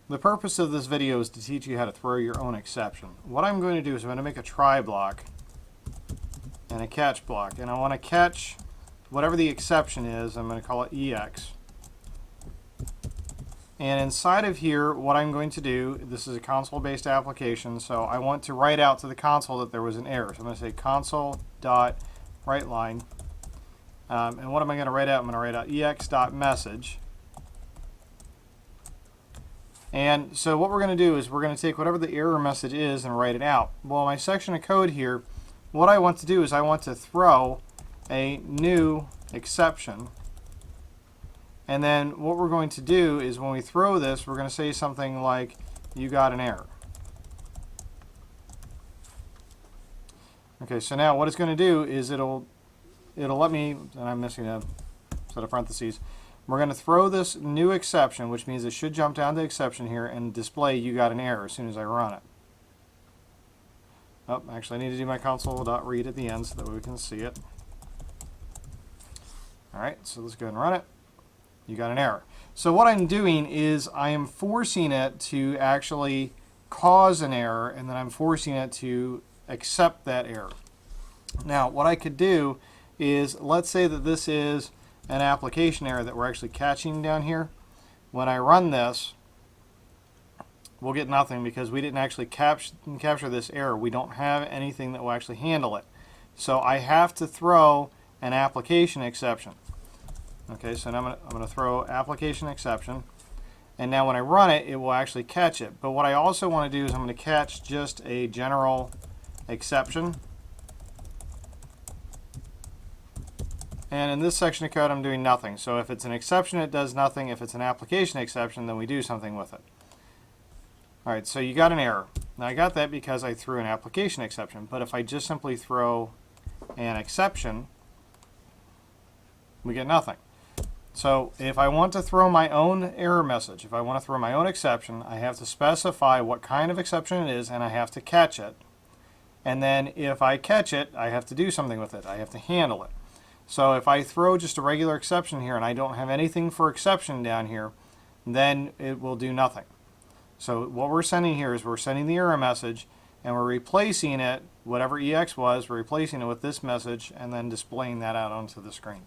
The purpose of this video is to teach you how to throw your own exception. What I'm going to do is I'm going to make a try block and a catch block. And I want to catch whatever the exception is. I'm going to call it EX. And inside of here, what I'm going to do, this is a console-based application, so I want to write out to the console that there was an error. So I'm going to say console.writeLine. And what am I going to write out? I'm going to write out ex.message. And so what we're going to do is we're going to take whatever the error message is and write it out. Well, my section of code here, what I want to do is I want to throw a new exception. And then what we're going to do is when we throw this, we're going to say something like, you got an error. Okay, so now what it's going to do is it'll let me, and I'm missing a set of parentheses, we're going to throw this new exception, which means it should jump down to exception here and display you got an error as soon as I run it. Oh, actually I need to do my console.read at the end so that we can see it. Alright, so let's go ahead and run it. You got an error. So what I'm doing is I am forcing it to actually cause an error, and then I'm forcing it to accept that error. Now what I could do is, let's say that this is an application error that we're actually catching down here. When I run this, we'll get nothing because we didn't actually capture this error. We don't have anything that will actually handle it. So I have to throw an application exception. Okay, so now I'm going to throw application exception. And now when I run it, it will actually catch it. But what I also want to do is I'm going to catch just a general exception. And in this section of code, I'm doing nothing. So if it's an exception, it does nothing. If it's an application exception, then we do something with it. All right, so you got an error. Now I got that because I threw an application exception. But if I just simply throw an exception, we get nothing. So if I want to throw my own error message, if I want to throw my own exception, I have to specify what kind of exception it is, and I have to catch it. And then if I catch it, I have to do something with it. I have to handle it. So if I throw just a regular exception here and I don't have anything for exception down here, then it will do nothing. So what we're sending here is we're sending the error message and we're replacing it, whatever EX was, we're replacing it with this message and then displaying that out onto the screen.